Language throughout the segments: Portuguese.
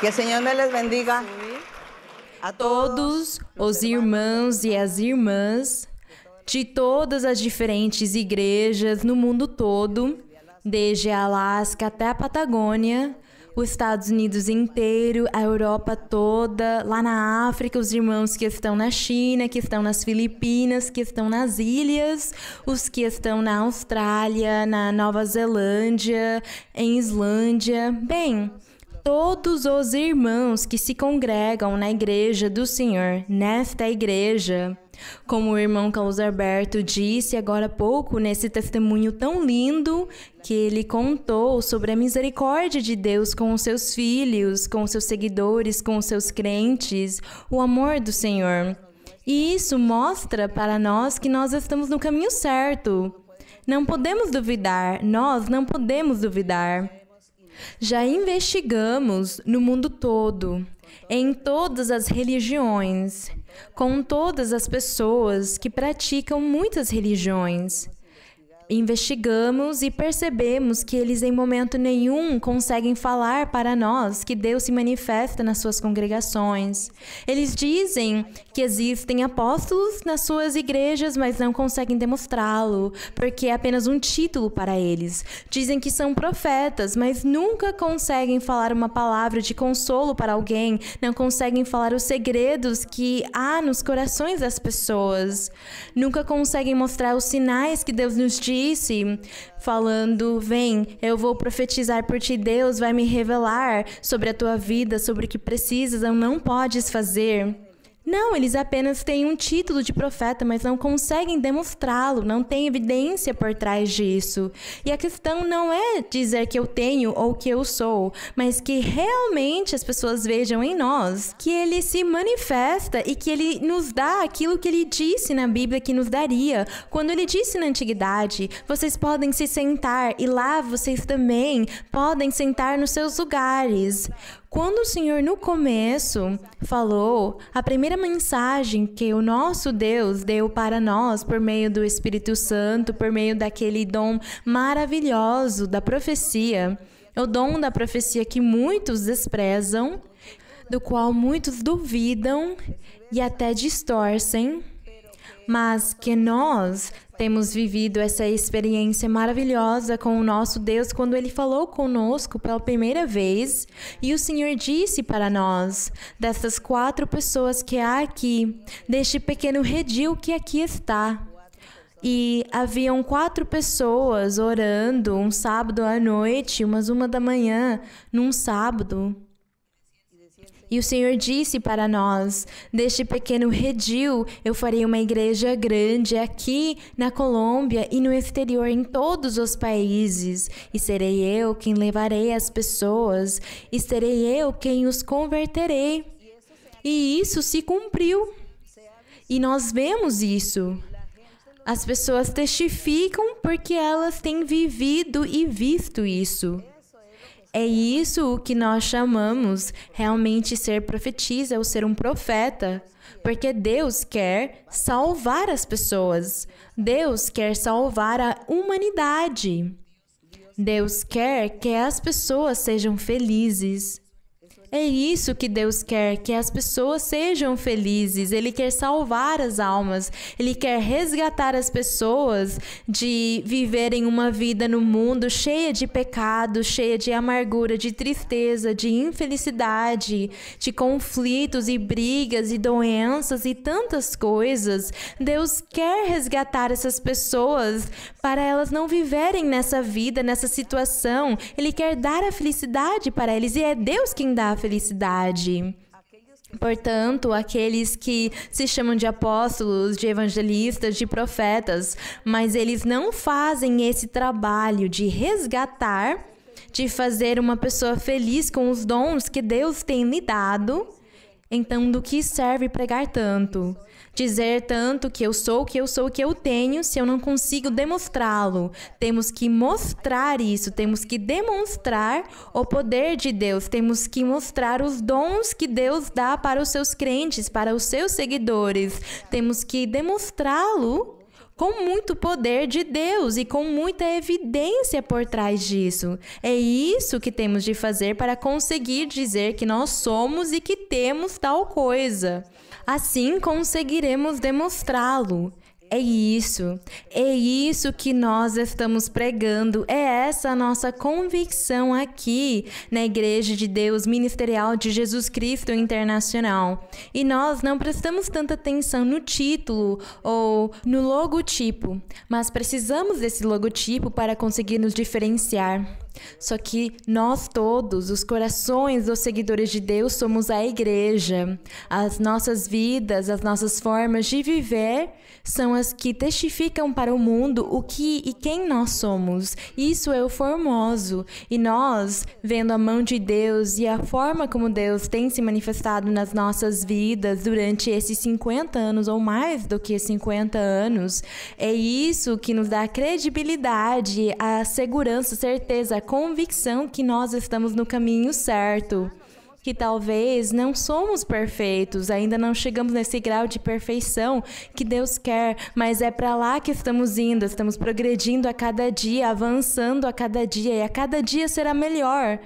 Que o Senhor me les bendiga a Todos os irmãos e as irmãs de todas as diferentes igrejas no mundo todo, desde a Alasca até a Patagônia, os Estados Unidos inteiro, a Europa toda, lá na África, os irmãos que estão na China, que estão nas Filipinas, que estão nas ilhas, os que estão na Austrália, na Nova Zelândia, em Islândia. Bem, todos os irmãos que se congregam na igreja do Senhor, nesta igreja, como o irmão Carlos Alberto disse agora há pouco, nesse testemunho tão lindo que ele contou sobre a misericórdia de Deus com os seus filhos, com os seus seguidores, com os seus crentes, o amor do Senhor. E isso mostra para nós que nós estamos no caminho certo. Não podemos duvidar, nós não podemos duvidar. Já investigamos no mundo todo, em todas as religiões, com todas as pessoas que praticam muitas religiões. Investigamos e percebemos que eles em momento nenhum conseguem falar para nós que Deus se manifesta nas suas congregações. Eles dizem que existem apóstolos nas suas igrejas, mas não conseguem demonstrá-lo, porque é apenas um título para eles. Dizem que são profetas, mas nunca conseguem falar uma palavra de consolo para alguém, não conseguem falar os segredos que há nos corações das pessoas. Nunca conseguem mostrar os sinais que Deus nos disse, falando, vem, eu vou profetizar por ti, Deus vai me revelar sobre a tua vida, sobre o que precisas ou não podes fazer. Não, eles apenas têm um título de profeta, mas não conseguem demonstrá-lo, não tem evidência por trás disso. E a questão não é dizer que eu tenho ou que eu sou, mas que realmente as pessoas vejam em nós que ele se manifesta e que ele nos dá aquilo que ele disse na Bíblia que nos daria. Quando ele disse na antiguidade, vocês podem se sentar e lá vocês também podem sentar nos seus lugares. Quando o Senhor, no começo, falou, a primeira mensagem que o nosso Deus deu para nós por meio do Espírito Santo, por meio daquele dom maravilhoso da profecia, o dom da profecia que muitos desprezam, do qual muitos duvidam e até distorcem, mas que nós temos vivido essa experiência maravilhosa com o nosso Deus quando Ele falou conosco pela primeira vez e o Senhor disse para nós, dessas 4 pessoas que há aqui, deste pequeno redil que aqui está. E haviam 4 pessoas orando um sábado à noite, umas 1 da manhã, num sábado. E o Senhor disse para nós, deste pequeno redil, eu farei uma igreja grande aqui na Colômbia e no exterior, em todos os países. E serei eu quem levarei as pessoas, e serei eu quem os converterei. E isso se cumpriu. E nós vemos isso. As pessoas testificam porque elas têm vivido e visto isso. É isso o que nós chamamos realmente ser profetisa ou ser um profeta, porque Deus quer salvar as pessoas. Deus quer salvar a humanidade. Deus quer que as pessoas sejam felizes. É isso que Deus quer, que as pessoas sejam felizes. Ele quer salvar as almas. Ele quer resgatar as pessoas de viverem uma vida no mundo cheia de pecado, cheia de amargura, de tristeza, de infelicidade, de conflitos e brigas e doenças e tantas coisas. Deus quer resgatar essas pessoas para elas não viverem nessa vida, nessa situação. Ele quer dar a felicidade para eles e é Deus quem dá a felicidade. Portanto, aqueles que se chamam de apóstolos, de evangelistas, de profetas, mas eles não fazem esse trabalho de resgatar, de fazer uma pessoa feliz com os dons que Deus tem lhe dado, então do que serve pregar tanto? Dizer tanto que eu sou, que eu sou, que eu tenho, se eu não consigo demonstrá-lo. Temos que mostrar isso, temos que demonstrar o poder de Deus, temos que mostrar os dons que Deus dá para os seus crentes, para os seus seguidores. Temos que demonstrá-lo com muito poder de Deus e com muita evidência por trás disso. É isso que temos de fazer para conseguir dizer que nós somos e que temos tal coisa. Assim conseguiremos demonstrá-lo. É isso que nós estamos pregando, é essa a nossa convicção aqui na Igreja de Deus Ministerial de Jesus Cristo Internacional. E nós não prestamos tanta atenção no título ou no logotipo, mas precisamos desse logotipo para conseguir nos diferenciar. Só que nós todos, os corações dos seguidores de Deus, somos a igreja. As nossas vidas, as nossas formas de viver são as que testificam para o mundo o que e quem nós somos. Isso é o formoso. E nós, vendo a mão de Deus e a forma como Deus tem se manifestado nas nossas vidas durante esses 50 anos ou mais do que 50 anos, é isso que nos dá a credibilidade, a segurança, a certeza, a convicção que nós estamos no caminho certo. Que talvez não somos perfeitos, ainda não chegamos nesse grau de perfeição que Deus quer, mas é para lá que estamos indo, estamos progredindo a cada dia, avançando a cada dia, e a cada dia será melhor.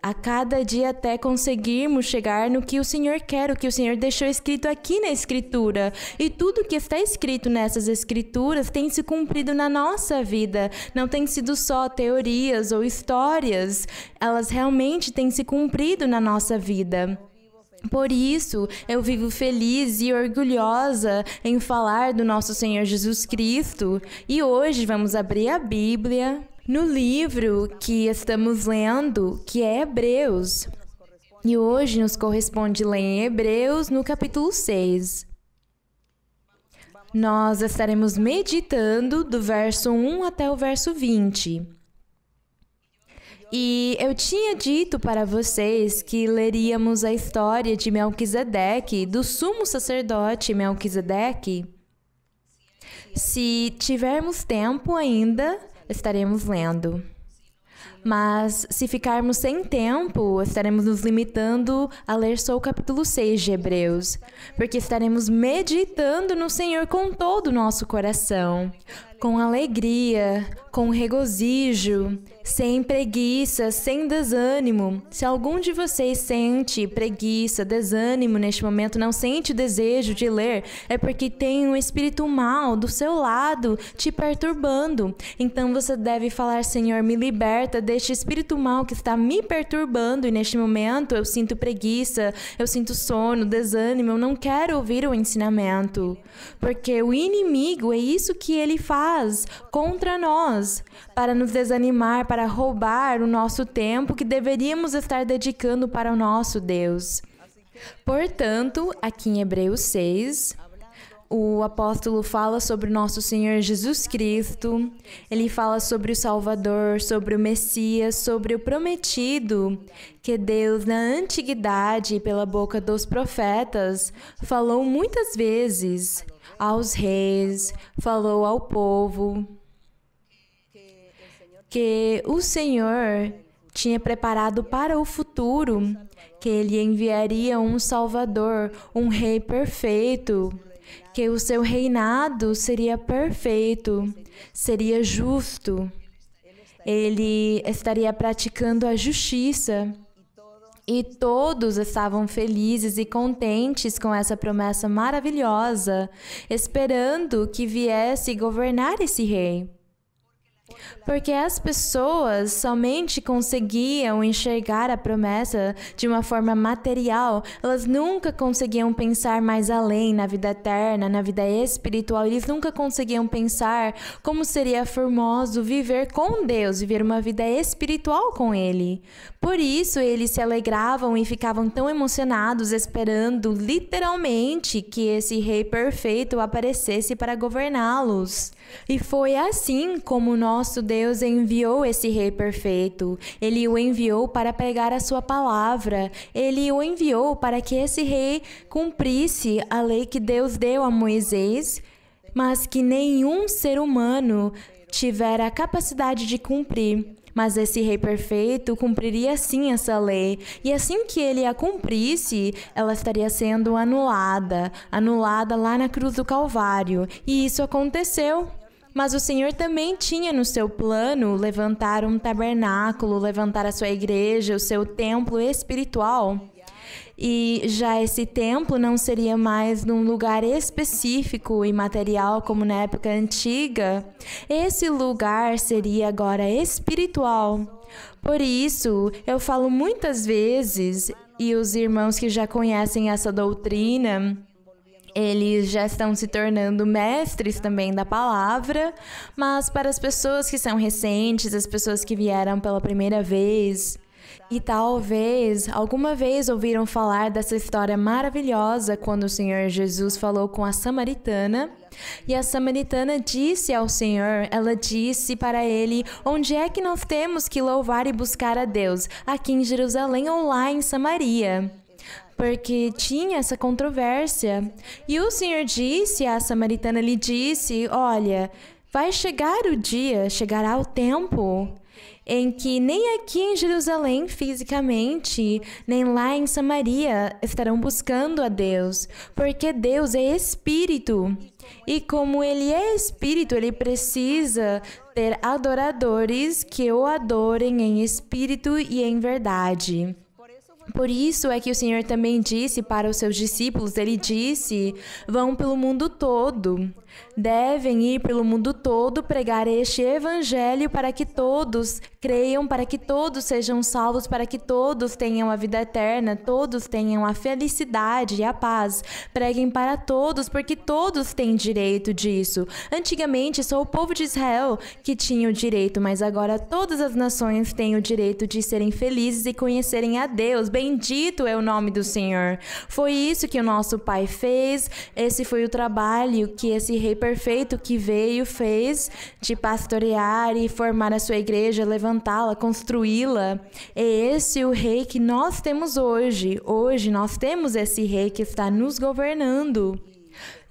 A cada dia até conseguirmos chegar no que o Senhor quer, o que o Senhor deixou escrito aqui na Escritura. E tudo que está escrito nessas Escrituras tem se cumprido na nossa vida. Não tem sido só teorias ou histórias. Elas realmente têm se cumprido na nossa vida. Por isso, eu vivo feliz e orgulhosa em falar do nosso Senhor Jesus Cristo. E hoje vamos abrir a Bíblia no livro que estamos lendo, que é Hebreus. E hoje nos corresponde ler em Hebreus, no capítulo 6. Nós estaremos meditando do verso 1 até o verso 20. E eu tinha dito para vocês que leríamos a história de Melquisedeque, do sumo sacerdote Melquisedeque. Se tivermos tempo ainda, estaremos lendo. Mas, se ficarmos sem tempo, estaremos nos limitando a ler só o capítulo 6 de Hebreus, porque estaremos meditando no Senhor com todo o nosso coração, com alegria, com regozijo, sem preguiça, sem desânimo. Se algum de vocês sente preguiça, desânimo neste momento, não sente o desejo de ler, é porque tem um espírito mal do seu lado te perturbando. Então você deve falar: Senhor, me liberta deste espírito mal que está me perturbando, e neste momento eu sinto preguiça, eu sinto sono, desânimo, eu não quero ouvir o ensinamento. Porque o inimigo, é isso que ele faz contra nós, para nos desanimar, para roubar o nosso tempo que deveríamos estar dedicando para o nosso Deus. Portanto, aqui em Hebreus 6, o apóstolo fala sobre o nosso Senhor Jesus Cristo, ele fala sobre o Salvador, sobre o Messias, sobre o prometido, que Deus, na antiguidade, pela boca dos profetas, falou muitas vezes aos reis, falou ao povo, que o Senhor tinha preparado para o futuro, que ele enviaria um Salvador, um rei perfeito, que o seu reinado seria perfeito, seria justo, ele estaria praticando a justiça. E todos estavam felizes e contentes com essa promessa maravilhosa, esperando que viesse governar esse rei. Porque as pessoas somente conseguiam enxergar a promessa de uma forma material, elas nunca conseguiam pensar mais além na vida eterna, na vida espiritual, eles nunca conseguiam pensar como seria formoso viver com Deus, viver uma vida espiritual com Ele. Por isso, eles se alegravam e ficavam tão emocionados, esperando literalmente que esse rei perfeito aparecesse para governá-los. E foi assim como o nosso Deus enviou esse rei perfeito. Ele o enviou para pregar a sua palavra. Ele o enviou para que esse rei cumprisse a lei que Deus deu a Moisés, mas que nenhum ser humano tivera a capacidade de cumprir. Mas esse rei perfeito cumpriria sim essa lei. E assim que ele a cumprisse, ela estaria sendo anulada lá na cruz do Calvário. E isso aconteceu. Mas o Senhor também tinha no seu plano levantar um tabernáculo, levantar a sua igreja, o seu templo espiritual. E já esse templo não seria mais num lugar específico e material como na época antiga. Esse lugar seria agora espiritual. Por isso, eu falo muitas vezes, e os irmãos que já conhecem essa doutrina, eles já estão se tornando mestres também da palavra, mas para as pessoas que são recentes, as pessoas que vieram pela primeira vez, e talvez alguma vez ouviram falar dessa história maravilhosa quando o Senhor Jesus falou com a samaritana, e a samaritana disse ao Senhor, ela disse para ele, onde é que nós temos que louvar e buscar a Deus? Aqui em Jerusalém ou lá em Samaria? Porque tinha essa controvérsia. E o Senhor disse, a samaritana lhe disse, olha, vai chegar o dia, chegará o tempo em que nem aqui em Jerusalém fisicamente, nem lá em Samaria estarão buscando a Deus, porque Deus é Espírito. E como Ele é Espírito, Ele precisa ter adoradores que o adorem em espírito e em verdade. Por isso é que o Senhor também disse para os seus discípulos, Ele disse, vão pelo mundo todo. Devem ir pelo mundo todo pregar este evangelho para que todos creiam, para que todos sejam salvos, para que todos tenham a vida eterna, todos tenham a felicidade e a paz. Preguem para todos, porque todos têm direito disso. Antigamente, só o povo de Israel que tinha o direito, mas agora todas as nações têm o direito de serem felizes e conhecerem a Deus. Bendito é o nome do Senhor. Foi isso que o nosso Pai fez, esse foi o trabalho que esse Rei perfeito que veio fez de pastorear e formar a sua igreja, levantá-la, construí-la. É esse o Rei que nós temos hoje. Hoje nós temos esse Rei que está nos governando.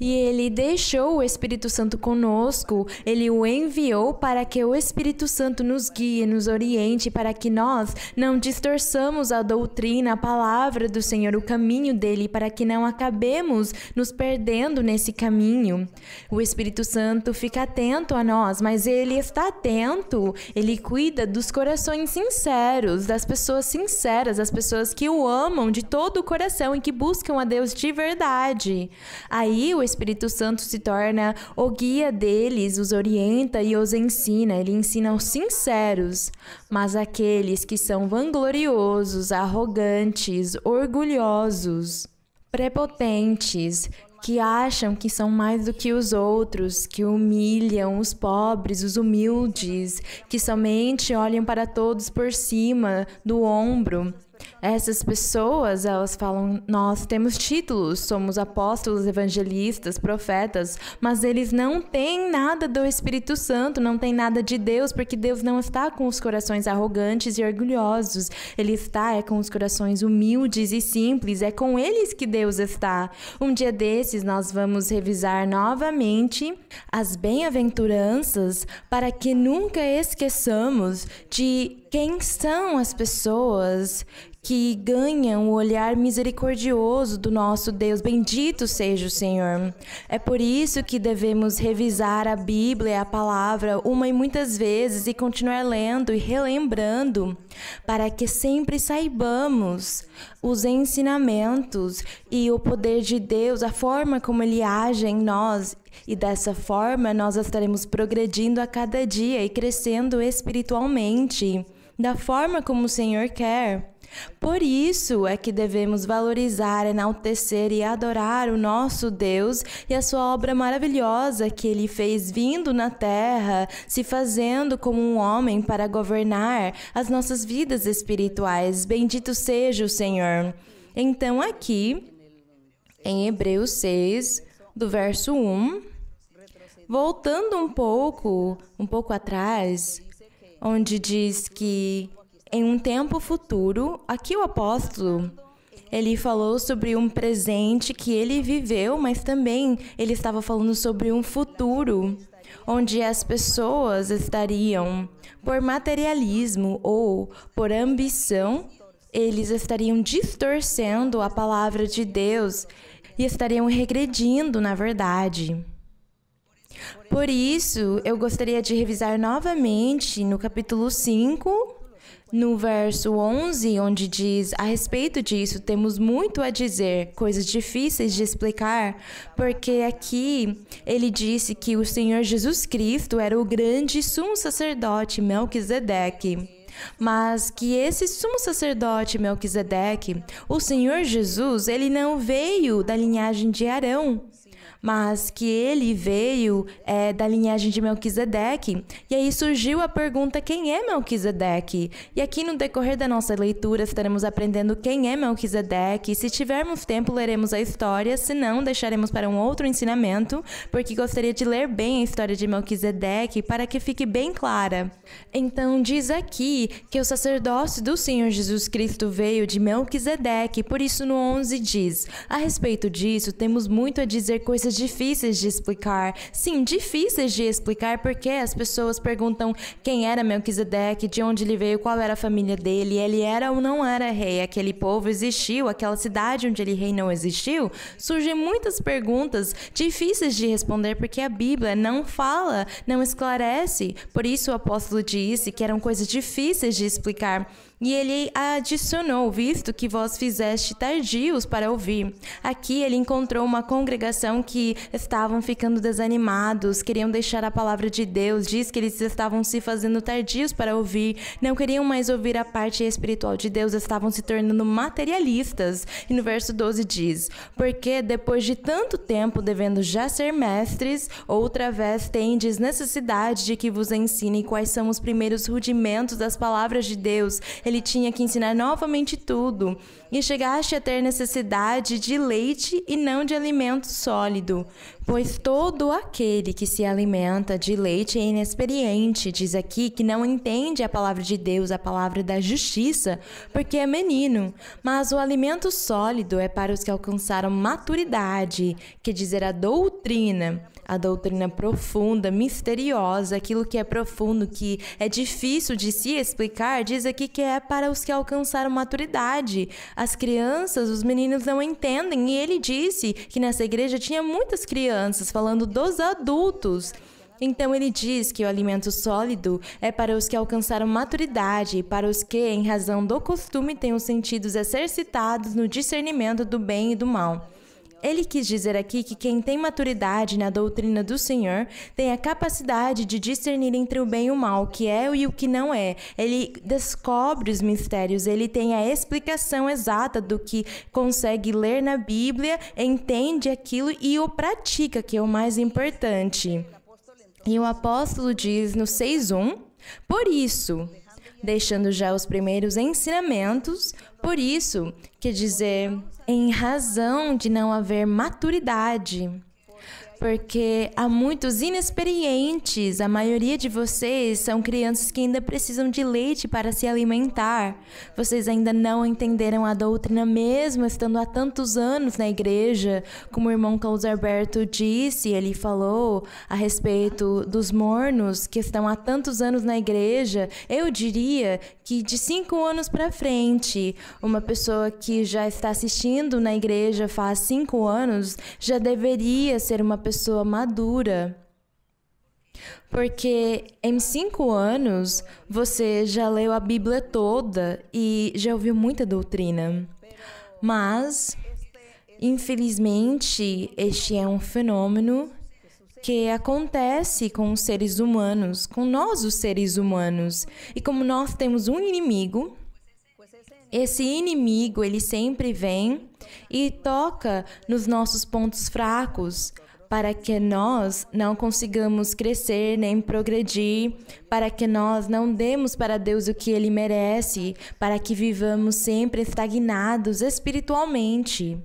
E Ele deixou o Espírito Santo conosco, Ele o enviou para que o Espírito Santo nos guie, nos oriente, para que nós não distorçamos a doutrina, a palavra do Senhor, o caminho dEle, para que não acabemos nos perdendo nesse caminho. O Espírito Santo fica atento a nós, mas Ele está atento, Ele cuida dos corações sinceros, das pessoas sinceras, das pessoas que o amam de todo o coração e que buscam a Deus de verdade. Aí o Espírito Santo se torna o guia deles, os orienta e os ensina. Ele ensina os sinceros, mas aqueles que são vangloriosos, arrogantes, orgulhosos, prepotentes, que acham que são mais do que os outros, que humilham os pobres, os humildes, que somente olham para todos por cima do ombro. Essas pessoas, elas falam, nós temos títulos, somos apóstolos, evangelistas, profetas, mas eles não têm nada do Espírito Santo, não têm nada de Deus, porque Deus não está com os corações arrogantes e orgulhosos. Ele está com os corações humildes e simples, é com eles que Deus está. Um dia desses nós vamos revisar novamente as bem-aventuranças para que nunca esqueçamos de quem são as pessoas que ganham o olhar misericordioso do nosso Deus. Bendito seja o Senhor. É por isso que devemos revisar a Bíblia, a palavra, uma e muitas vezes e continuar lendo e relembrando, para que sempre saibamos os ensinamentos e o poder de Deus, a forma como Ele age em nós. E dessa forma nós estaremos progredindo a cada dia e crescendo espiritualmente, da forma como o Senhor quer. Por isso é que devemos valorizar, enaltecer e adorar o nosso Deus e a sua obra maravilhosa que Ele fez vindo na terra, se fazendo como um homem para governar as nossas vidas espirituais. Bendito seja o Senhor. Então aqui, em Hebreus 6, do verso 1, voltando um pouco atrás, onde diz que em um tempo futuro, aqui o apóstolo, ele falou sobre um presente que ele viveu, mas também ele estava falando sobre um futuro, onde as pessoas estariam, por materialismo ou por ambição, eles estariam distorcendo a palavra de Deus e estariam regredindo na verdade. Por isso, eu gostaria de revisar novamente no capítulo 5, no verso 11, onde diz: a respeito disso, temos muito a dizer, coisas difíceis de explicar, porque aqui ele disse que o Senhor Jesus Cristo era o grande sumo sacerdote Melquisedeque. Mas que esse sumo sacerdote Melquisedeque, o Senhor Jesus, ele não veio da linhagem de Arão, mas que ele veio da linhagem de Melquisedeque. E aí surgiu a pergunta: quem é Melquisedeque? E aqui no decorrer da nossa leitura estaremos aprendendo quem é Melquisedeque. Se tivermos tempo, leremos a história, se não, deixaremos para um outro ensinamento, porque gostaria de ler bem a história de Melquisedeque para que fique bem clara. Então diz aqui que o sacerdócio do Senhor Jesus Cristo veio de Melquisedeque, por isso no 11 diz: a respeito disso, temos muito a dizer, coisas difíceis de explicar. Sim, difíceis de explicar, porque as pessoas perguntam quem era Melquisedeque, de onde ele veio, qual era a família dele, ele era ou não era rei, aquele povo existiu, aquela cidade onde ele rei não existiu. Surgem muitas perguntas difíceis de responder, porque a Bíblia não fala, não esclarece. Por isso o apóstolo disse que eram coisas difíceis de explicar. E ele adicionou: visto que vós fizeste tardios para ouvir. Aqui ele encontrou uma congregação que estavam ficando desanimados, queriam deixar a palavra de Deus. Diz que eles estavam se fazendo tardios para ouvir, não queriam mais ouvir a parte espiritual de Deus, estavam se tornando materialistas. E no verso 12 diz: porque depois de tanto tempo, devendo já ser mestres, outra vez tendes necessidade de que vos ensine quais são os primeiros rudimentos das palavras de Deus. Ele tinha que ensinar novamente tudo. E chegaste a ter necessidade de leite e não de alimento sólido. Pois todo aquele que se alimenta de leite é inexperiente. Diz aqui que não entende a palavra de Deus, a palavra da justiça, porque é menino. Mas o alimento sólido é para os que alcançaram maturidade, quer dizer, a doutrina profunda, misteriosa, aquilo que é profundo, que é difícil de se explicar. Diz aqui que é para os que alcançaram maturidade. As crianças, os meninos não entendem. E ele disse que nessa igreja tinha muitas crianças, falando dos adultos. Então ele diz que o alimento sólido é para os que alcançaram maturidade, para os que, em razão do costume, têm os sentidos exercitados no discernimento do bem e do mal. Ele quis dizer aqui que quem tem maturidade na doutrina do Senhor tem a capacidade de discernir entre o bem e o mal, o que é e o que não é. Ele descobre os mistérios, ele tem a explicação exata do que consegue ler na Bíblia, entende aquilo e o pratica, que é o mais importante. E o apóstolo diz no 6:1: por isso, deixando já os primeiros ensinamentos, por isso, quer dizer, em razão de não haver maturidade, porque há muitos inexperientes. A maioria de vocês são crianças que ainda precisam de leite para se alimentar. Vocês ainda não entenderam a doutrina mesmo estando há tantos anos na igreja. Como o irmão Carlos Alberto disse, ele falou a respeito dos mornos que estão há tantos anos na igreja. Eu diria que de 5 anos para frente, uma pessoa que já está assistindo na igreja faz 5 anos já deveria ser uma pessoa madura. Porque em 5 anos você já leu a Bíblia toda e já ouviu muita doutrina. Mas, infelizmente, este é um fenômeno que acontece com os seres humanos, com nós os seres humanos. E como nós temos um inimigo, esse inimigo ele sempre vem e toca nos nossos pontos fracos, para que nós não consigamos crescer nem progredir, para que nós não demos para Deus o que Ele merece, para que vivamos sempre estagnados espiritualmente.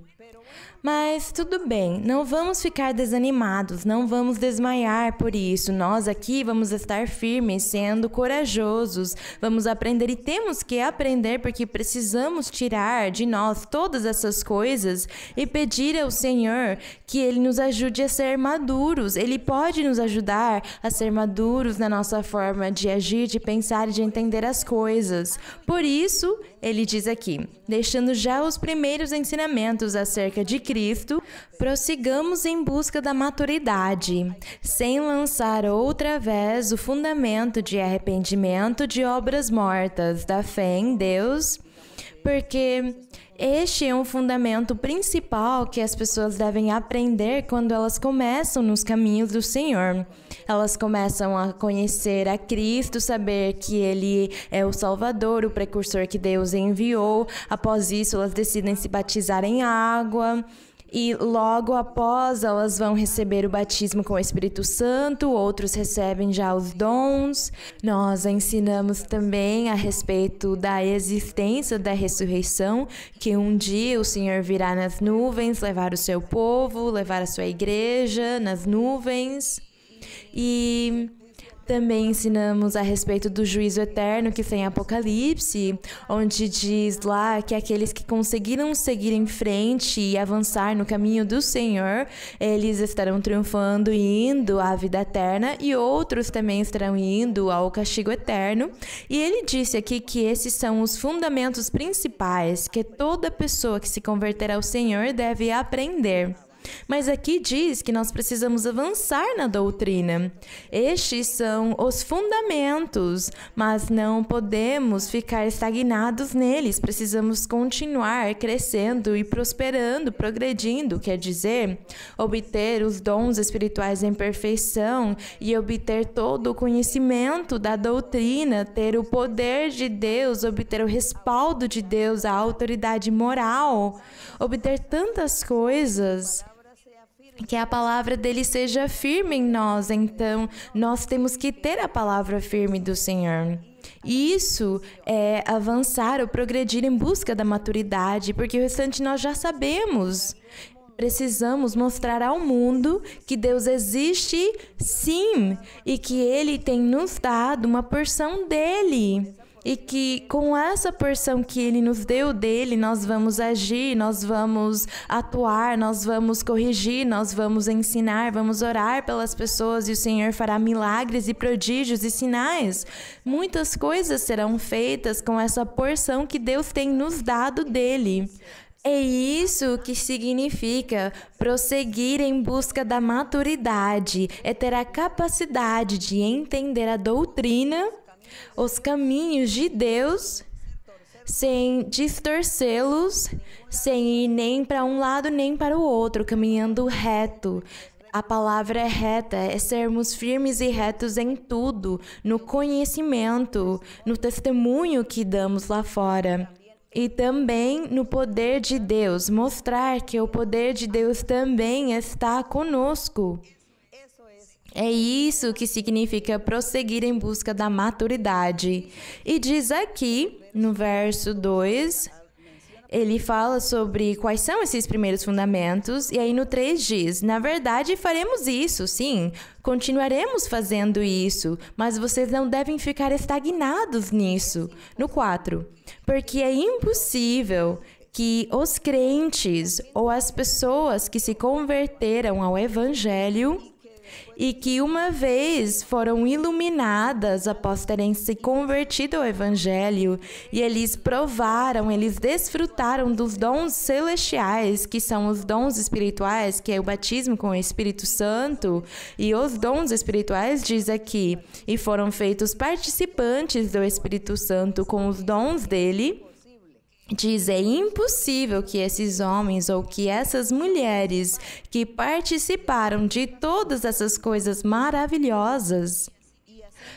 Mas tudo bem, não vamos ficar desanimados, não vamos desmaiar por isso. Nós aqui vamos estar firmes, sendo corajosos, vamos aprender e temos que aprender porque precisamos tirar de nós todas essas coisas e pedir ao Senhor que Ele nos ajude a ser maduros. Ele pode nos ajudar a ser maduros na nossa forma de agir, de pensar e de entender as coisas. Por isso, Ele diz aqui, deixando já os primeiros ensinamentos acerca de Cristo, Cristo, prossigamos em busca da maturidade, sem lançar outra vez o fundamento de arrependimento de obras mortas, da fé em Deus, porque este é um fundamento principal que as pessoas devem aprender quando elas começam nos caminhos do Senhor. Elas começam a conhecer a Cristo, saber que Ele é o Salvador, o precursor que Deus enviou. Após isso, elas decidem se batizar em água. E logo após, elas vão receber o batismo com o Espírito Santo, outros recebem já os dons. Nós ensinamos também a respeito da existência da ressurreição, que um dia o Senhor virá nas nuvens, levar o seu povo, levar a sua igreja nas nuvens. E também ensinamos a respeito do juízo eterno que tem em Apocalipse, onde diz lá que aqueles que conseguiram seguir em frente e avançar no caminho do Senhor, eles estarão triunfando e indo à vida eterna, e outros também estarão indo ao castigo eterno. E ele disse aqui que esses são os fundamentos principais que toda pessoa que se converter ao Senhor deve aprender. Mas aqui diz que nós precisamos avançar na doutrina. Estes são os fundamentos, mas não podemos ficar estagnados neles. Precisamos continuar crescendo e prosperando, progredindo, quer dizer, obter os dons espirituais em perfeição e obter todo o conhecimento da doutrina, ter o poder de Deus, obter o respaldo de Deus, a autoridade moral, obter tantas coisas. Que a palavra dele seja firme em nós, então nós temos que ter a palavra firme do Senhor. Isso é avançar ou progredir em busca da maturidade, porque o restante nós já sabemos. Precisamos mostrar ao mundo que Deus existe, sim, e que Ele tem nos dado uma porção dele. E que com essa porção que Ele nos deu dele, nós vamos agir, nós vamos atuar, nós vamos corrigir, nós vamos ensinar, vamos orar pelas pessoas e o Senhor fará milagres e prodígios e sinais. Muitas coisas serão feitas com essa porção que Deus tem nos dado dele. É isso que significa prosseguir em busca da maturidade, é ter a capacidade de entender a doutrina, os caminhos de Deus, sem distorcê-los, sem ir nem para um lado nem para o outro, caminhando reto. A palavra é reta, é sermos firmes e retos em tudo, no conhecimento, no testemunho que damos lá fora. E também no poder de Deus, mostrar que o poder de Deus também está conosco. É isso que significa prosseguir em busca da maturidade. E diz aqui, no verso 2, ele fala sobre quais são esses primeiros fundamentos. E aí no 3 diz, na verdade faremos isso, sim, continuaremos fazendo isso, mas vocês não devem ficar estagnados nisso. No 4, porque é impossível que os crentes ou as pessoas que se converteram ao Evangelho e que uma vez foram iluminadas após terem se convertido ao Evangelho e eles provaram, eles desfrutaram dos dons celestiais, que são os dons espirituais, que é o batismo com o Espírito Santo, e os dons espirituais diz aqui, e foram feitos participantes do Espírito Santo com os dons dele. Diz, é impossível que esses homens ou que essas mulheres que participaram de todas essas coisas maravilhosas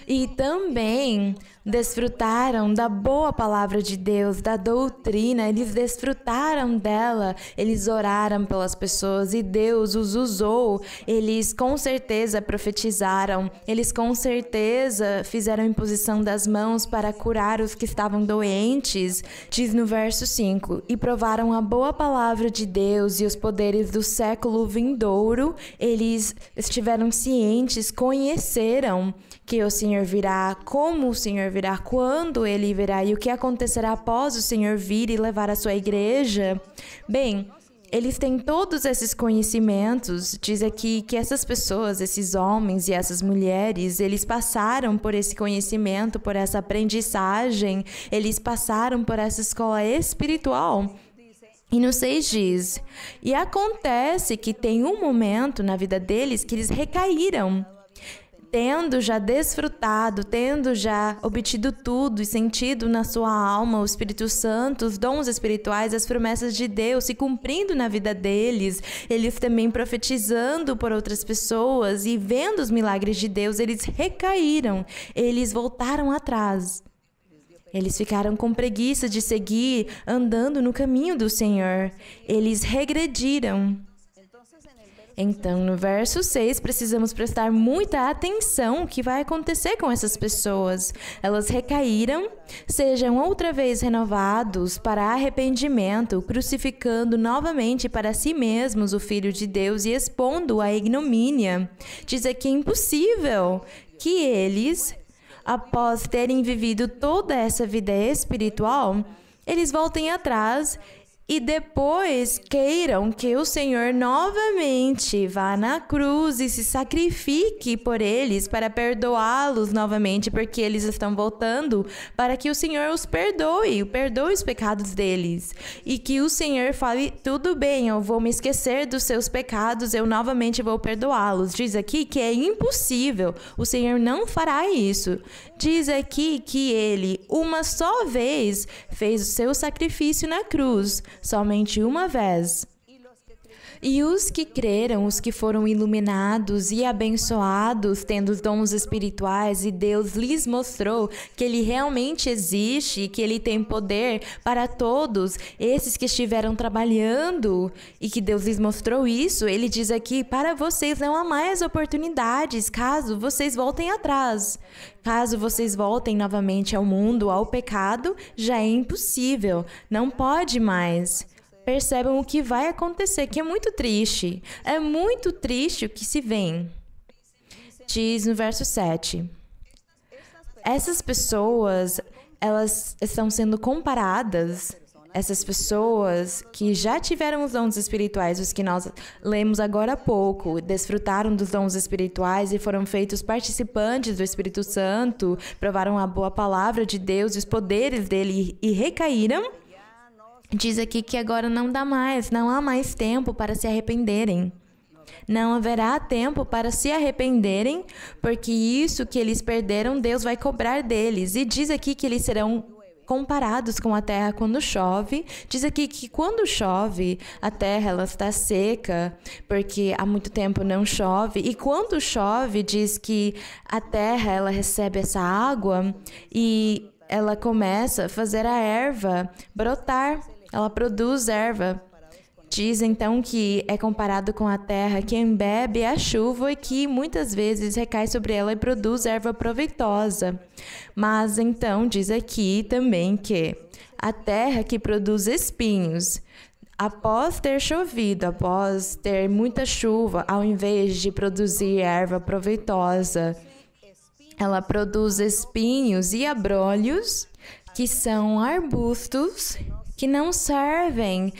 e também desfrutaram da boa palavra de Deus, da doutrina, eles desfrutaram dela, eles oraram pelas pessoas e Deus os usou, eles com certeza profetizaram, eles com certeza fizeram imposição das mãos para curar os que estavam doentes, diz no verso 5, e provaram a boa palavra de Deus e os poderes do século vindouro, eles estiveram cientes, conheceram que o Senhor virá, como o Senhor virá, quando Ele virá e o que acontecerá após o Senhor vir e levar a sua igreja. Bem, eles têm todos esses conhecimentos. Diz aqui que essas pessoas, esses homens e essas mulheres, eles passaram por esse conhecimento, por essa aprendizagem, eles passaram por essa escola espiritual. E no 6 diz: e acontece que tem um momento na vida deles que eles recaíram, tendo já desfrutado, tendo já obtido tudo e sentido na sua alma o Espírito Santo, os dons espirituais, as promessas de Deus se cumprindo na vida deles, eles também profetizando por outras pessoas e vendo os milagres de Deus, eles recaíram, eles voltaram atrás. Eles ficaram com preguiça de seguir andando no caminho do Senhor. Eles regrediram. Então, no verso 6, precisamos prestar muita atenção o que vai acontecer com essas pessoas. Elas recaíram, sejam outra vez renovados para arrependimento, crucificando novamente para si mesmos o Filho de Deus e expondo a ignomínia. Diz aqui impossível que eles, após terem vivido toda essa vida espiritual, eles voltem atrás e depois queiram que o Senhor novamente vá na cruz e se sacrifique por eles para perdoá-los novamente, porque eles estão voltando para que o Senhor os perdoe os pecados deles. E que o Senhor fale, tudo bem, eu vou me esquecer dos seus pecados, eu novamente vou perdoá-los. Diz aqui que é impossível, o Senhor não fará isso. Diz aqui que ele, uma só vez, fez o seu sacrifício na cruz, somente uma vez. E os que creram, os que foram iluminados e abençoados, tendo os dons espirituais, e Deus lhes mostrou que Ele realmente existe e que Ele tem poder para todos, esses que estiveram trabalhando e que Deus lhes mostrou isso, Ele diz aqui, para vocês não há mais oportunidades, caso vocês voltem atrás. Caso vocês voltem novamente ao mundo, ao pecado, já é impossível, não pode mais. Percebam o que vai acontecer, que é muito triste. É muito triste o que se vê. Diz no verso 7. Essas pessoas, elas estão sendo comparadas, essas pessoas que já tiveram os dons espirituais, os que nós lemos agora há pouco, desfrutaram dos dons espirituais e foram feitos participantes do Espírito Santo, provaram a boa palavra de Deus e os poderes dele e recaíram. Diz aqui que agora não dá mais, não há mais tempo para se arrependerem. Não haverá tempo para se arrependerem, porque isso que eles perderam, Deus vai cobrar deles. E diz aqui que eles serão comparados com a terra quando chove. Diz aqui que quando chove, a terra ela está seca, porque há muito tempo não chove. E quando chove, diz que a terra ela recebe essa água e ela começa a fazer a erva brotar. Ela produz erva. Diz então que é comparado com a terra que embebe a chuva e que muitas vezes recai sobre ela e produz erva proveitosa. Mas então diz aqui também que a terra que produz espinhos, após ter chovido, após ter muita chuva, ao invés de produzir erva proveitosa, ela produz espinhos e abrolhos, que são arbustos que não servem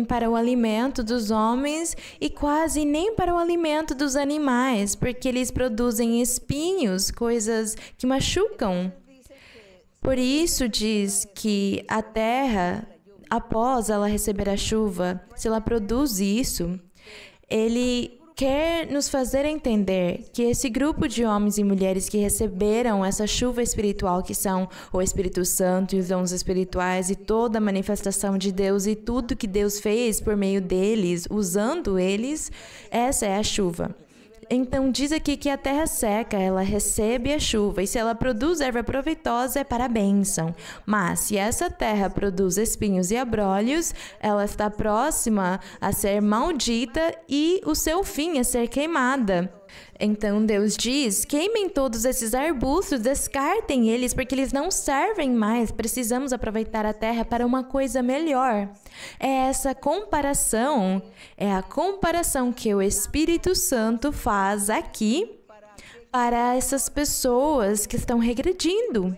para o alimento dos homens e quase nem para o alimento dos animais, porque eles produzem espinhos, coisas que machucam. Por isso diz que a terra, após ela receber a chuva, se ela produz isso, ele quer nos fazer entender que esse grupo de homens e mulheres que receberam essa chuva espiritual, que são o Espírito Santo e os dons espirituais e toda a manifestação de Deus e tudo que Deus fez por meio deles, usando eles, essa é a chuva. Então diz aqui que a terra seca, ela recebe a chuva, e se ela produz erva proveitosa, é para a bênção. Mas se essa terra produz espinhos e abrolhos, ela está próxima a ser maldita e o seu fim a ser queimada. Então Deus diz, queimem todos esses arbustos, descartem eles, porque eles não servem mais. Precisamos aproveitar a terra para uma coisa melhor. É a comparação que o Espírito Santo faz aqui para essas pessoas que estão regredindo.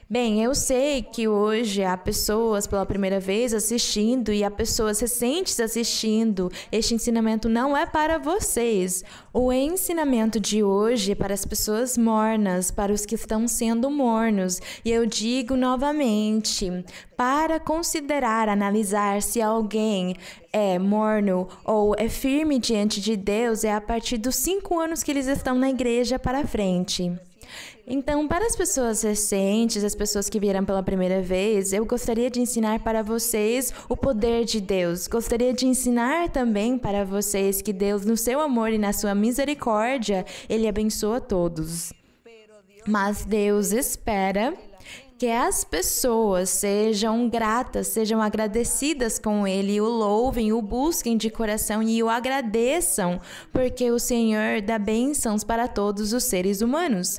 Bem, eu sei que hoje há pessoas pela primeira vez assistindo e há pessoas recentes assistindo. Este ensinamento não é para vocês. O ensinamento de hoje é para as pessoas mornas, para os que estão sendo mornos. E eu digo novamente, para considerar, analisar se alguém é morno ou é firme diante de Deus, é a partir dos 5 anos que eles estão na igreja para frente. Então, para as pessoas recentes, as pessoas que vieram pela primeira vez, eu gostaria de ensinar para vocês o poder de Deus. Gostaria de ensinar também para vocês que Deus, no seu amor e na sua misericórdia, Ele abençoa todos. Mas Deus espera que as pessoas sejam gratas, sejam agradecidas com Ele, o louvem, o busquem de coração e o agradeçam, porque o Senhor dá bênçãos para todos os seres humanos.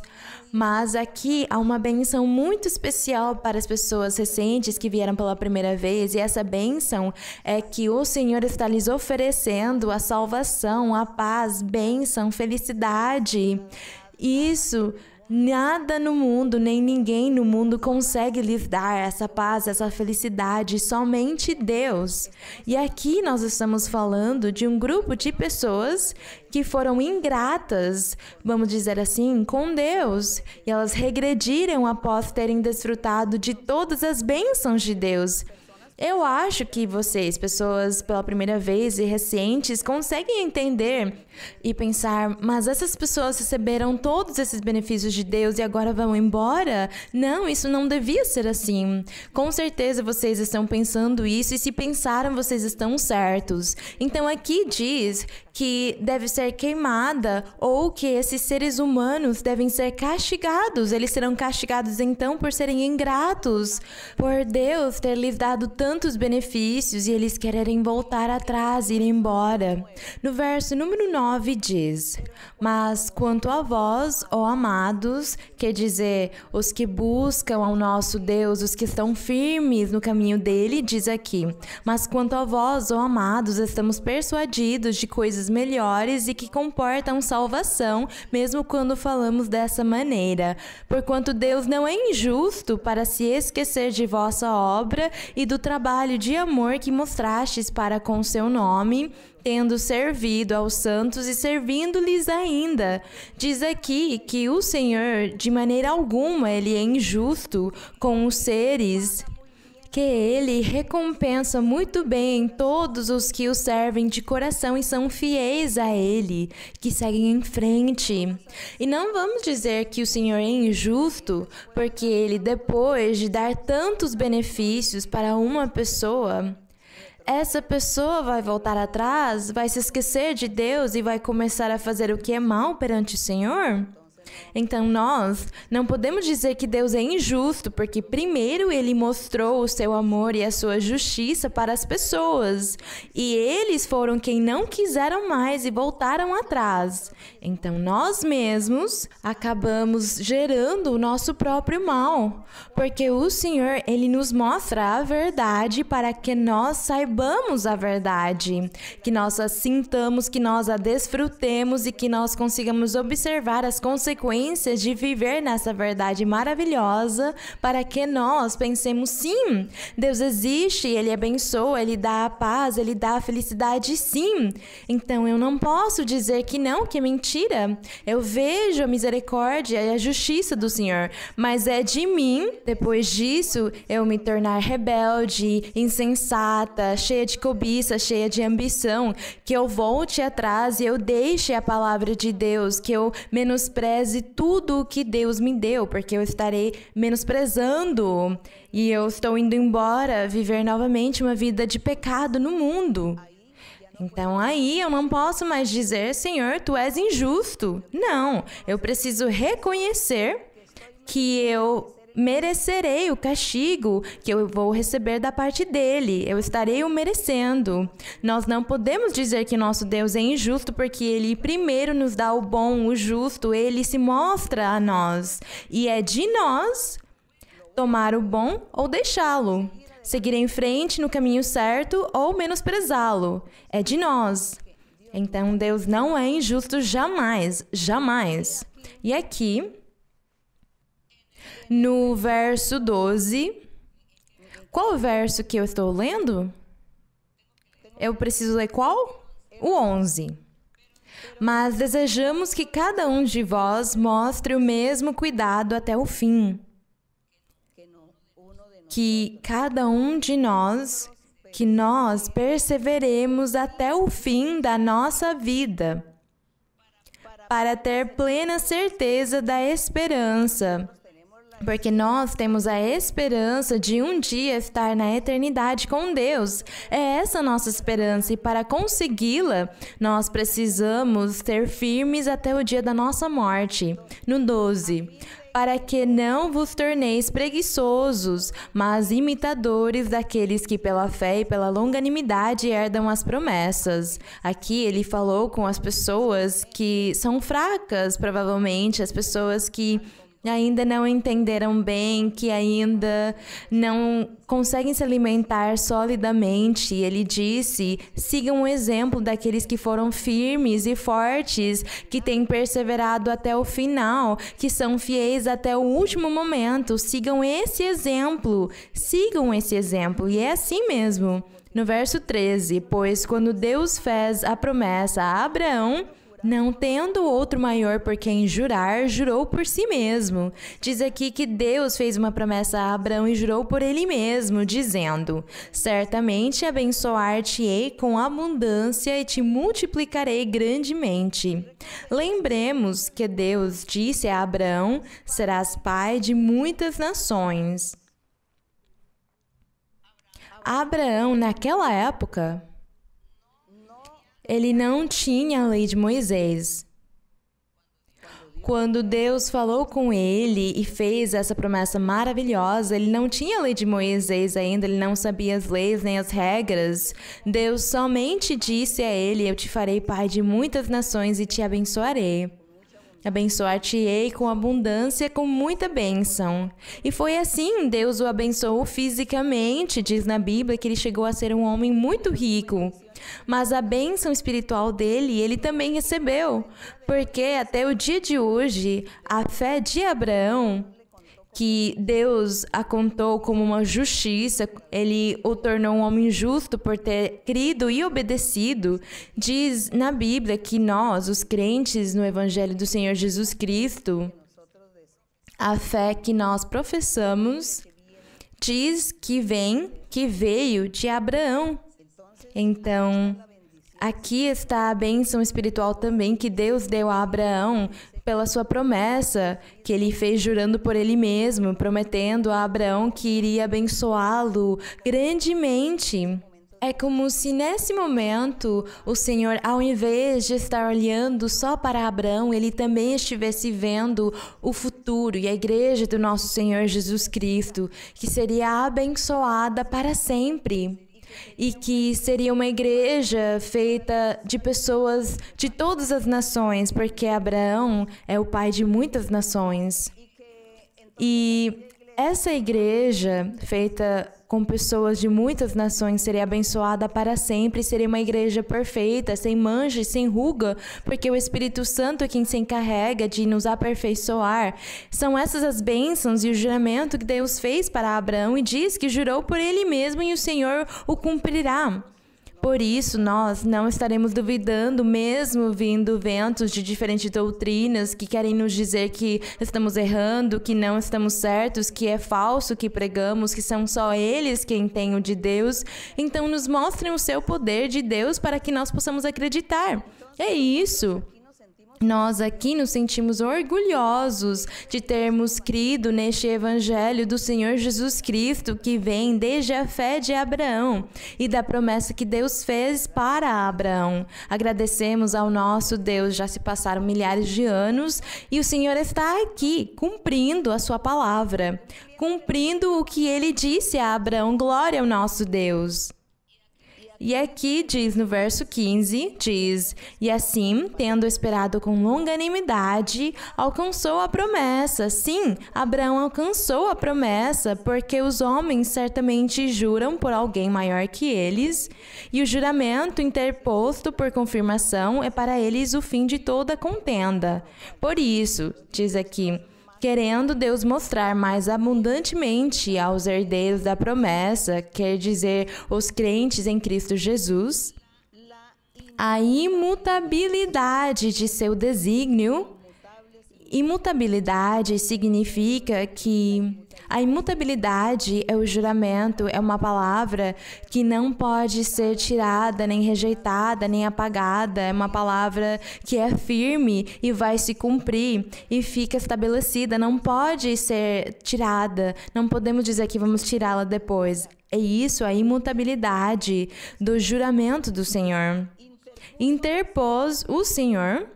Mas aqui há uma bênção muito especial para as pessoas recentes que vieram pela primeira vez, e essa bênção é que o Senhor está lhes oferecendo a salvação, a paz, bênção, felicidade. Isso nada no mundo, nem ninguém no mundo consegue lhes dar essa paz, essa felicidade, somente Deus. E aqui nós estamos falando de um grupo de pessoas que foram ingratas, vamos dizer assim, com Deus. E elas regrediram após terem desfrutado de todas as bênçãos de Deus. Eu acho que vocês, pessoas pela primeira vez e recentes, conseguem entender e pensar, mas essas pessoas receberam todos esses benefícios de Deus e agora vão embora? Não, isso não devia ser assim. Com certeza vocês estão pensando isso e se pensaram, vocês estão certos. Então aqui diz que deve ser queimada ou que esses seres humanos devem ser castigados. Eles serão castigados então por serem ingratos, por Deus ter lhes dado tantos benefícios e eles quererem voltar atrás, ir embora. No verso número 9 diz: mas quanto a vós, ó amados, quer dizer, os que buscam ao nosso Deus, os que estão firmes no caminho dele, diz aqui: mas quanto a vós, ó amados, estamos persuadidos de coisas melhores e que comportam salvação, mesmo quando falamos dessa maneira. Porquanto Deus não é injusto para se esquecer de vossa obra e do trabalho de amor que mostrastes para com seu nome, tendo servido aos santos e servindo-lhes ainda. Diz aqui que o Senhor, de maneira alguma, Ele é injusto com os seres, que Ele recompensa muito bem todos os que o servem de coração e são fiéis a Ele, que seguem em frente. E não vamos dizer que o Senhor é injusto, porque Ele, depois de dar tantos benefícios para uma pessoa, essa pessoa vai voltar atrás, vai se esquecer de Deus e vai começar a fazer o que é mal perante o Senhor? Então nós não podemos dizer que Deus é injusto, porque primeiro Ele mostrou o seu amor e a sua justiça para as pessoas, e eles foram quem não quiseram mais e voltaram atrás. Então nós mesmos acabamos gerando o nosso próprio mal, porque o Senhor, Ele nos mostra a verdade para que nós saibamos a verdade, que nós a sintamos, que nós a desfrutemos e que nós consigamos observar as consequências de viver nessa verdade maravilhosa, para que nós pensemos, sim, Deus existe, Ele abençoa, Ele dá a paz, Ele dá a felicidade, sim. Então eu não posso dizer que não, que é mentira. Eu vejo a misericórdia e a justiça do Senhor, mas é de mim, depois disso, eu me tornar rebelde, insensata, cheia de cobiça, cheia de ambição, que eu volte atrás e eu deixe a palavra de Deus, que eu menospreze tudo o que Deus me deu, porque eu estarei menosprezando e eu estou indo embora viver novamente uma vida de pecado no mundo. Então aí eu não posso mais dizer, Senhor, Tu és injusto. Não, eu preciso reconhecer que eu merecerei o castigo que eu vou receber da parte dele. Eu estarei o merecendo. Nós não podemos dizer que nosso Deus é injusto, porque Ele primeiro nos dá o bom, o justo. Ele se mostra a nós. E é de nós tomar o bom ou deixá-lo. Seguir em frente no caminho certo ou menosprezá-lo. É de nós. Então Deus não é injusto jamais. Jamais. E aqui No verso 12, qual o verso que eu estou lendo? Eu preciso ler qual? O 11. Mas desejamos que cada um de vós mostre o mesmo cuidado até o fim. Que cada um de nós, que nós perseveremos até o fim da nossa vida, para ter plena certeza da esperança. Porque nós temos a esperança de um dia estar na eternidade com Deus. É essa a nossa esperança e para consegui-la, nós precisamos ser firmes até o dia da nossa morte. No 12. Para que não vos torneis preguiçosos, mas imitadores daqueles que pela fé e pela longanimidade herdam as promessas. Aqui ele falou com as pessoas que são fracas, provavelmente, as pessoas que ainda não entenderam bem, que ainda não conseguem se alimentar solidamente. Ele disse, sigam o exemplo daqueles que foram firmes e fortes, que têm perseverado até o final, que são fiéis até o último momento. Sigam esse exemplo, e é assim mesmo. No verso 13, pois quando Deus fez a promessa a Abraão, não tendo outro maior por quem jurar, jurou por si mesmo. Diz aqui que Deus fez uma promessa a Abraão e jurou por ele mesmo, dizendo, certamente abençoar-te-ei com abundância e te multiplicarei grandemente. Lembremos que Deus disse a Abraão, serás pai de muitas nações. Abraão, naquela época, ele não tinha a lei de Moisés. Quando Deus falou com ele e fez essa promessa maravilhosa, ele não tinha a lei de Moisés ainda, ele não sabia as leis nem as regras. Deus somente disse a ele, eu te farei pai de muitas nações e te abençoarei. Abençoar-te-ei com abundância, com muita bênção. E foi assim, Deus o abençoou fisicamente, diz na Bíblia que ele chegou a ser um homem muito rico. Mas a bênção espiritual dele, ele também recebeu. Porque até o dia de hoje, a fé de Abraão, que Deus a contou como uma justiça, ele o tornou um homem justo por ter crido e obedecido, diz na Bíblia que nós, os crentes no Evangelho do Senhor Jesus Cristo, a fé que nós professamos, diz que veio de Abraão. Então, aqui está a bênção espiritual também que Deus deu a Abraão pela sua promessa, que ele fez jurando por ele mesmo, prometendo a Abraão que iria abençoá-lo grandemente. É como se nesse momento o Senhor, ao invés de estar olhando só para Abraão, ele também estivesse vendo o futuro e a igreja do nosso Senhor Jesus Cristo, que seria abençoada para sempre. E que seria uma igreja feita de pessoas de todas as nações, porque Abraão é o pai de muitas nações. E essa igreja, feita com pessoas de muitas nações, seria abençoada para sempre, seria uma igreja perfeita, sem mancha e sem ruga, porque o Espírito Santo é quem se encarrega de nos aperfeiçoar. São essas as bênçãos e o juramento que Deus fez para Abraão e diz que jurou por ele mesmo e o Senhor o cumprirá. Por isso, nós não estaremos duvidando, mesmo vindo ventos de diferentes doutrinas que querem nos dizer que estamos errando, que não estamos certos, que é falso que pregamos, que são só eles quem têm o de Deus. Então, nos mostrem o seu poder de Deus para que nós possamos acreditar. É isso. Nós aqui nos sentimos orgulhosos de termos crido neste Evangelho do Senhor Jesus Cristo, que vem desde a fé de Abraão e da promessa que Deus fez para Abraão. Agradecemos ao nosso Deus, já se passaram milhares de anos e o Senhor está aqui cumprindo a sua palavra, cumprindo o que ele disse a Abraão. Glória ao nosso Deus. E aqui diz no verso 15, diz, e assim, tendo esperado com longanimidade, alcançou a promessa. Sim, Abraão alcançou a promessa, porque os homens certamente juram por alguém maior que eles, e o juramento interposto por confirmação é para eles o fim de toda contenda. Por isso, diz aqui, querendo Deus mostrar mais abundantemente aos herdeiros da promessa, quer dizer, os crentes em Cristo Jesus, a imutabilidade de seu desígnio. Imutabilidade significa que a imutabilidade é o juramento, é uma palavra que não pode ser tirada, nem rejeitada, nem apagada. É uma palavra que é firme e vai se cumprir e fica estabelecida, não pode ser tirada. Não podemos dizer que vamos tirá-la depois. É isso, a imutabilidade do juramento do Senhor. Interpôs o Senhor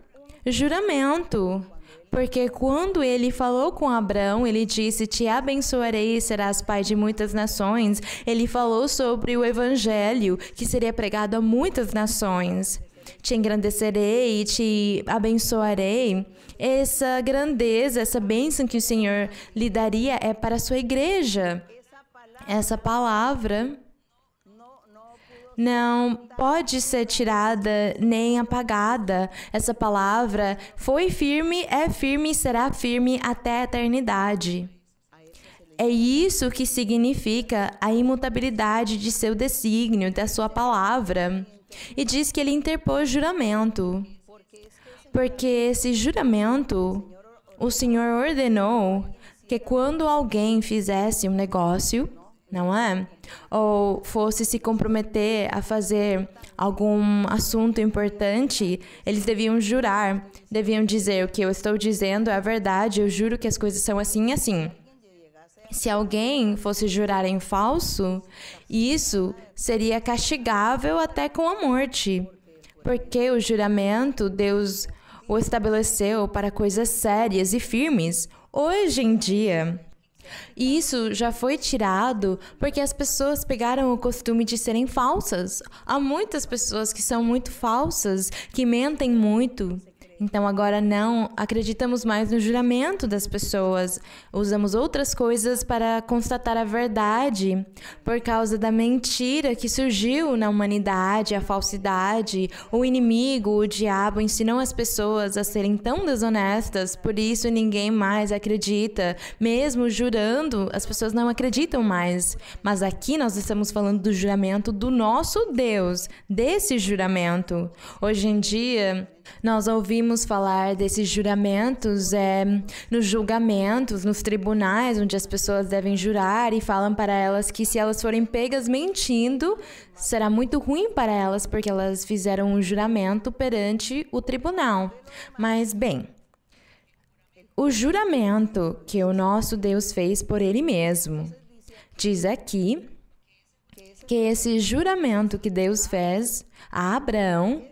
juramento. Porque quando ele falou com Abraão, ele disse, te abençoarei e serás pai de muitas nações. Ele falou sobre o evangelho que seria pregado a muitas nações. Te engrandecerei e te abençoarei. Essa grandeza, essa bênção que o Senhor lhe daria é para a sua igreja. Essa palavra não pode ser tirada nem apagada. Essa palavra foi firme, é firme e será firme até a eternidade. É isso que significa a imutabilidade de seu desígnio, da sua palavra. E diz que ele interpôs juramento. Porque esse juramento, o Senhor ordenou que quando alguém fizesse um negócio, não é? Ou fosse se comprometer a fazer algum assunto importante, eles deviam jurar, deviam dizer, o que eu estou dizendo é a verdade, eu juro que as coisas são assim e assim. Se alguém fosse jurar em falso, isso seria castigável até com a morte, porque o juramento, Deus o estabeleceu para coisas sérias e firmes. Hoje em dia, e isso já foi tirado porque as pessoas pegaram o costume de serem falsas. Há muitas pessoas que são muito falsas, que mentem muito. Então agora não acreditamos mais no juramento das pessoas. Usamos outras coisas para constatar a verdade por causa da mentira que surgiu na humanidade, a falsidade. O inimigo, o diabo, ensinou as pessoas a serem tão desonestas, por isso ninguém mais acredita. Mesmo jurando, as pessoas não acreditam mais. Mas aqui nós estamos falando do juramento do nosso Deus, desse juramento. Hoje em dia, nós ouvimos falar desses juramentos nos julgamentos, nos tribunais, onde as pessoas devem jurar e falam para elas que se elas forem pegas mentindo, será muito ruim para elas porque elas fizeram um juramento perante o tribunal. Mas, bem, o juramento que o nosso Deus fez por Ele mesmo, diz aqui que esse juramento que Deus fez a Abraão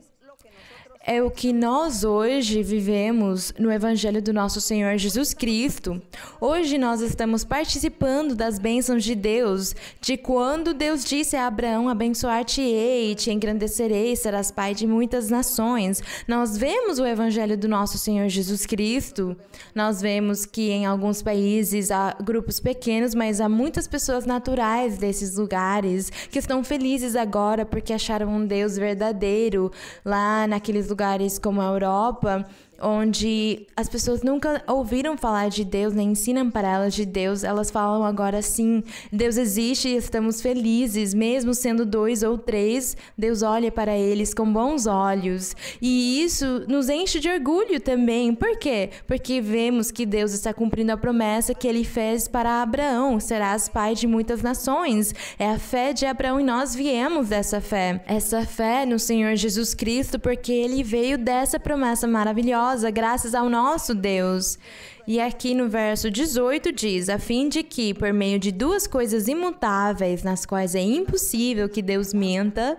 é o que nós hoje vivemos no Evangelho do nosso Senhor Jesus Cristo. Hoje nós estamos participando das bênçãos de Deus, de quando Deus disse a Abraão, abençoar-te-ei, te engrandecerei, serás pai de muitas nações. Nós vemos o Evangelho do nosso Senhor Jesus Cristo. Nós vemos que em alguns países há grupos pequenos, mas há muitas pessoas naturais desses lugares que estão felizes agora porque acharam um Deus verdadeiro lá naqueles lugares como a Europa, onde as pessoas nunca ouviram falar de Deus, nem ensinam para elas de Deus. Elas falam agora sim, Deus existe e estamos felizes, mesmo sendo 2 ou 3, Deus olha para eles com bons olhos. E isso nos enche de orgulho também. Por quê? Porque vemos que Deus está cumprindo a promessa que Ele fez para Abraão, serás pai de muitas nações. É a fé de Abraão e nós viemos dessa fé. Essa fé no Senhor Jesus Cristo, porque Ele veio dessa promessa maravilhosa, graças ao nosso Deus. E aqui no verso 18 diz, a fim de que, por meio de 2 coisas imutáveis, nas quais é impossível que Deus minta,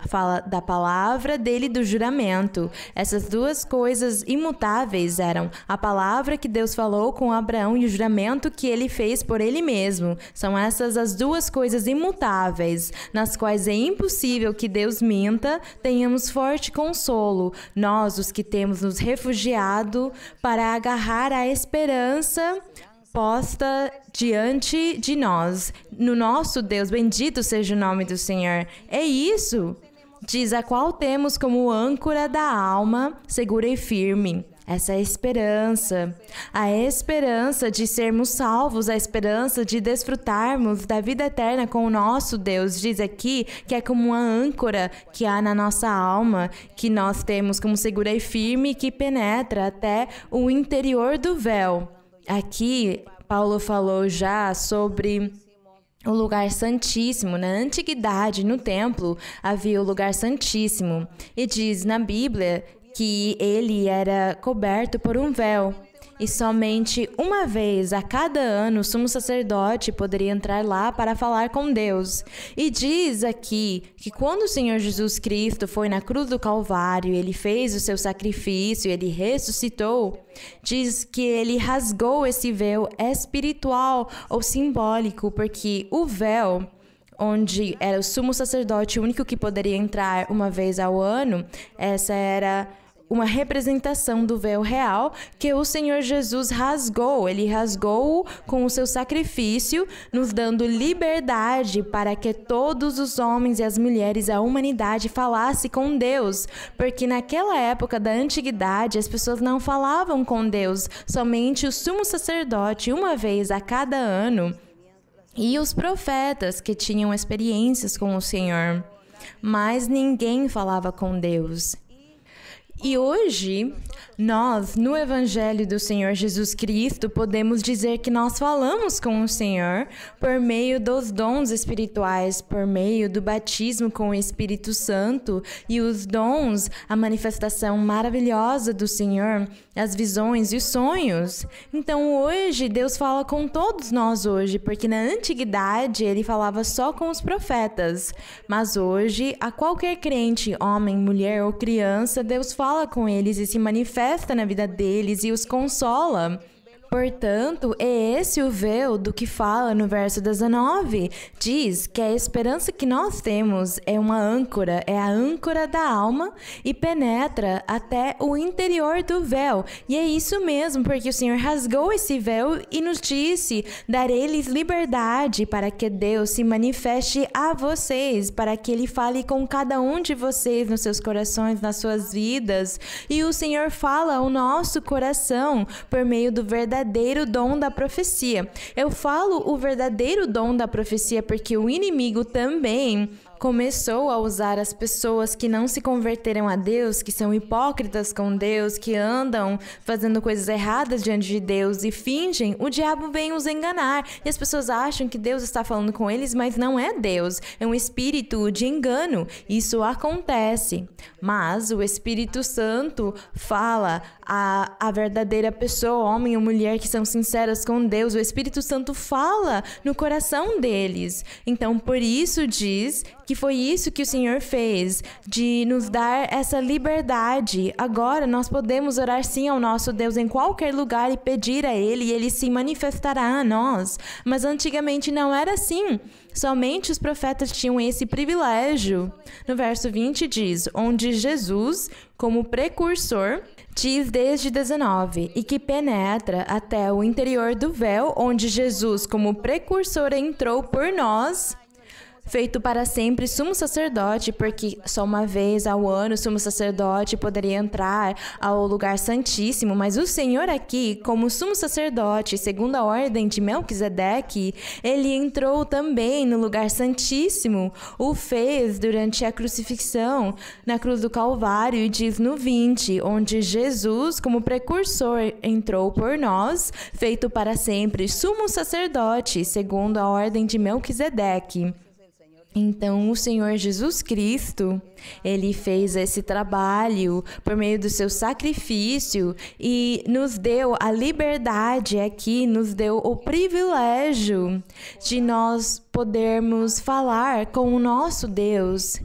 fala da palavra dele e do juramento. Essas 2 coisas imutáveis eram a palavra que Deus falou com Abraão e o juramento que ele fez por ele mesmo. São essas as 2 coisas imutáveis, nas quais é impossível que Deus minta. Tenhamos forte consolo, nós os que temos nos refugiado, para agarrar a esperança posta diante de nós, no nosso Deus. Bendito seja o nome do Senhor. É isso, diz, a qual temos como âncora da alma, segura e firme. essa a esperança de sermos salvos, a esperança de desfrutarmos da vida eterna com o nosso Deus. Diz aqui que é como uma âncora que há na nossa alma, que nós temos como segura e firme, que penetra até o interior do véu. Aqui, Paulo falou já sobre o lugar santíssimo. Na antiguidade, no templo, havia o lugar santíssimo. E diz na Bíblia que ele era coberto por um véu. E somente uma vez a cada ano o sumo sacerdote poderia entrar lá para falar com Deus. E diz aqui que quando o Senhor Jesus Cristo foi na cruz do Calvário, ele fez o seu sacrifício, ele ressuscitou, diz que ele rasgou esse véu espiritual ou simbólico, porque o véu, onde era o sumo sacerdote o único que poderia entrar uma vez ao ano, essa era uma representação do véu real que o Senhor Jesus rasgou. Ele rasgou com o seu sacrifício, nos dando liberdade para que todos os homens e as mulheres, a humanidade, falasse com Deus. Porque naquela época da antiguidade, as pessoas não falavam com Deus. Somente o sumo sacerdote, uma vez a cada ano, e os profetas que tinham experiências com o Senhor. Mas ninguém falava com Deus. E hoje, nós, no Evangelho do Senhor Jesus Cristo, podemos dizer que nós falamos com o Senhor por meio dos dons espirituais, por meio do batismo com o Espírito Santo e os dons, a manifestação maravilhosa do Senhor, as visões e os sonhos. Então, hoje, Deus fala com todos nós hoje, porque na antiguidade Ele falava só com os profetas. Mas hoje, a qualquer crente, homem, mulher ou criança, Deus fala com eles e se manifesta na vida deles e os consola. Portanto, é esse o véu do que fala no verso 19. Diz que a esperança que nós temos é uma âncora, é a âncora da alma e penetra até o interior do véu. E é isso mesmo, porque o Senhor rasgou esse véu e nos disse: darei-lhes liberdade para que Deus se manifeste a vocês, para que Ele fale com cada um de vocês nos seus corações, nas suas vidas. E o Senhor fala ao nosso coração por meio do verdadeiro dom da profecia. Eu falo o verdadeiro dom da profecia porque o inimigo também começou a usar as pessoas que não se converteram a Deus, que são hipócritas com Deus, que andam fazendo coisas erradas diante de Deus e fingem. O diabo vem os enganar e as pessoas acham que Deus está falando com eles, mas não é Deus, é um espírito de engano. Isso acontece, mas o Espírito Santo fala a verdadeira pessoa, homem ou mulher, que são sinceras com Deus. O Espírito Santo fala no coração deles. Então, por isso diz que foi isso que o Senhor fez, de nos dar essa liberdade. Agora nós podemos orar sim ao nosso Deus em qualquer lugar e pedir a Ele, e Ele se manifestará a nós. Mas antigamente não era assim. Somente os profetas tinham esse privilégio. No verso 20 diz: onde Jesus, como precursor, diz desde 19, e que penetra até o interior do véu, onde Jesus, como precursor, entrou por nós, feito para sempre sumo sacerdote, porque só uma vez ao ano o sumo sacerdote poderia entrar ao lugar santíssimo, mas o Senhor aqui, como sumo sacerdote, segundo a ordem de Melquisedeque, ele entrou também no lugar santíssimo, o fez durante a crucifixão na cruz do Calvário, e diz no 20, onde Jesus, como precursor, entrou por nós, feito para sempre sumo sacerdote, segundo a ordem de Melquisedeque. Então, o Senhor Jesus Cristo, Ele fez esse trabalho por meio do seu sacrifício e nos deu a liberdade aqui, nos deu o privilégio de nós podermos falar com o nosso Deus,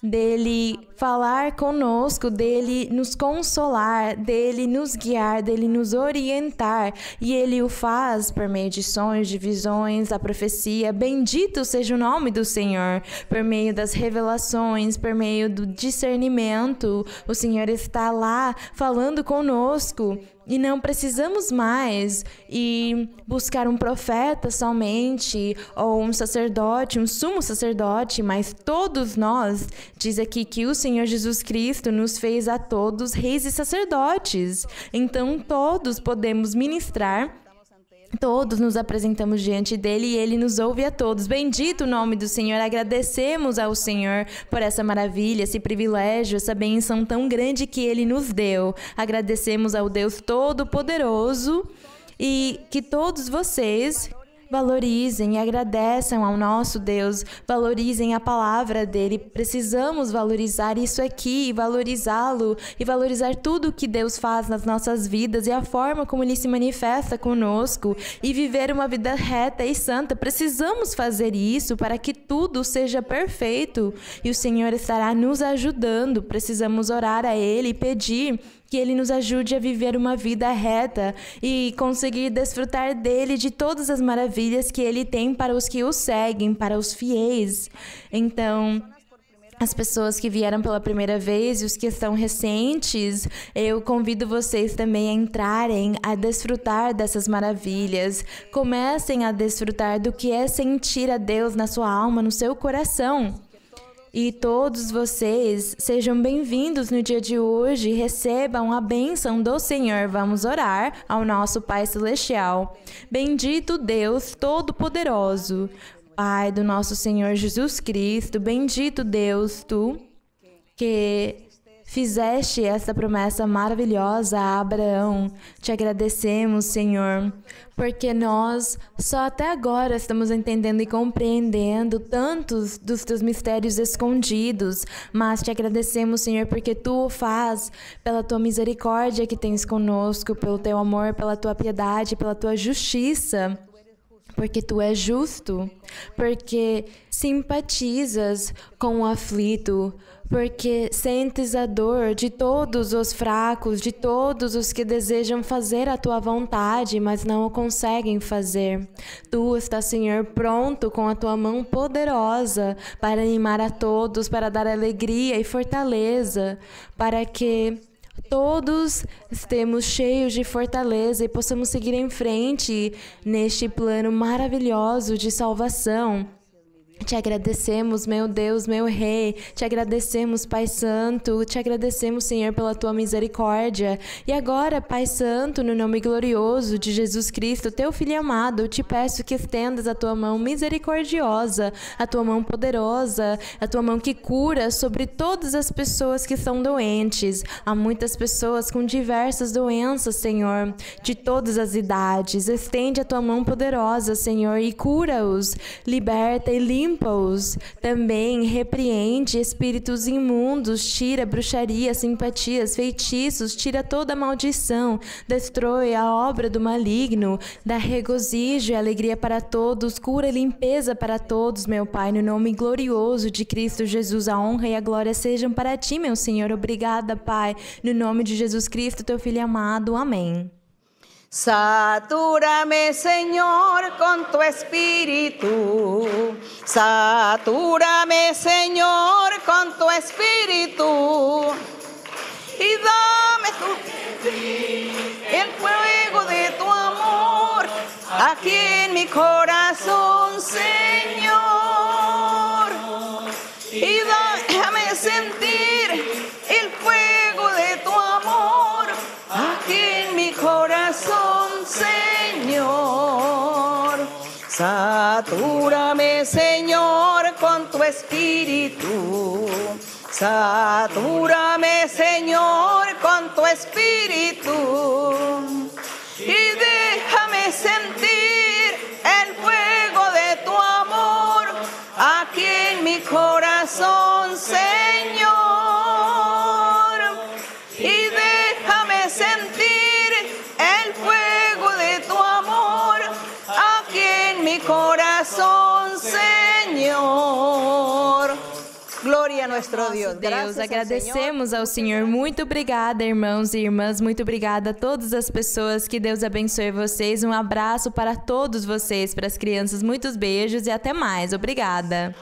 dele falar conosco, dele nos consolar, dele nos guiar, dele nos orientar, e ele o faz por meio de sonhos, de visões, a profecia. Bendito seja o nome do Senhor, por meio das revelações, por meio do discernimento. O Senhor está lá falando conosco. E não precisamos mais ir buscar um profeta somente, ou um sacerdote, um sumo sacerdote, mas todos nós, diz aqui que o Senhor Senhor Jesus Cristo nos fez a todos reis e sacerdotes. Então, todos podemos ministrar. Todos nos apresentamos diante dele e ele nos ouve a todos. Bendito o nome do Senhor. Agradecemos ao Senhor por essa maravilha, esse privilégio, essa bênção tão grande que ele nos deu. Agradecemos ao Deus Todo-Poderoso e que todos vocês valorizem e agradeçam ao nosso Deus, valorizem a palavra dele. Precisamos valorizar isso aqui e valorizá-lo e valorizar tudo que Deus faz nas nossas vidas e a forma como ele se manifesta conosco e viver uma vida reta e santa. Precisamos fazer isso para que tudo seja perfeito e o Senhor estará nos ajudando. Precisamos orar a ele e pedir que ele nos ajude a viver uma vida reta e conseguir desfrutar dele, de todas as maravilhas que ele tem para os que o seguem, para os fiéis. Então, as pessoas que vieram pela primeira vez e os que estão recentes, eu convido vocês também a entrarem, a desfrutar dessas maravilhas. Comecem a desfrutar do que é sentir a Deus na sua alma, no seu coração. E todos vocês sejam bem-vindos no dia de hoje, recebam a bênção do Senhor. Vamos orar ao nosso Pai Celestial. Bendito Deus Todo-Poderoso, Pai do nosso Senhor Jesus Cristo, bendito Deus, Tu que fizeste essa promessa maravilhosa a Abraão. Te agradecemos, Senhor, porque nós só até agora estamos entendendo e compreendendo tantos dos teus mistérios escondidos, mas te agradecemos, Senhor, porque tu o faz pela tua misericórdia que tens conosco, pelo teu amor, pela tua piedade, pela tua justiça. Porque tu és justo, porque simpatizas com o aflito, porque sentes a dor de todos os fracos, de todos os que desejam fazer a tua vontade, mas não o conseguem fazer. Tu estás, Senhor, pronto com a tua mão poderosa para animar a todos, para dar alegria e fortaleza, para que todos estemos cheios de fortaleza e possamos seguir em frente neste plano maravilhoso de salvação. Te agradecemos, meu Deus, meu Rei, te agradecemos, Pai Santo, te agradecemos, Senhor, pela tua misericórdia. E agora, Pai Santo, no nome glorioso de Jesus Cristo, teu Filho amado, eu te peço que estendas a tua mão misericordiosa, a tua mão poderosa, a tua mão que cura sobre todas as pessoas que estão doentes. Há muitas pessoas com diversas doenças, Senhor, de todas as idades. Estende a tua mão poderosa, Senhor, e cura-os, liberta e limpa-os. Também repreende espíritos imundos, tira bruxaria, simpatias, feitiços, tira toda maldição, destrói a obra do maligno, dá regozijo e alegria para todos, cura e limpeza para todos, meu Pai, no nome glorioso de Cristo Jesus, a honra e a glória sejam para ti, meu Senhor. Obrigada, Pai, no nome de Jesus Cristo, teu Filho amado. Amém. Satúrame, Señor, con tu espíritu. Satúrame, Señor, con tu espíritu. Y dame el fuego de tu amor aquí en mi corazón, Señor. Y déjame sentir el fuego de tu amor aquí en mi corazón, Señor. Satúrame, Señor, con tu espíritu. Satúrame, Señor, con tu espíritu. Y déjame sentir el fuego de tu amor aquí en mi corazón, Señor. Y déjame sentir el fuego de tu amor aquí en mi corazón, Señor. Glória a nosso Deus. Deus, agradecemos ao Senhor. Muito obrigada, irmãos e irmãs. Muito obrigada a todas as pessoas. Que Deus abençoe vocês. Um abraço para todos vocês, para as crianças. Muitos beijos e até mais. Obrigada.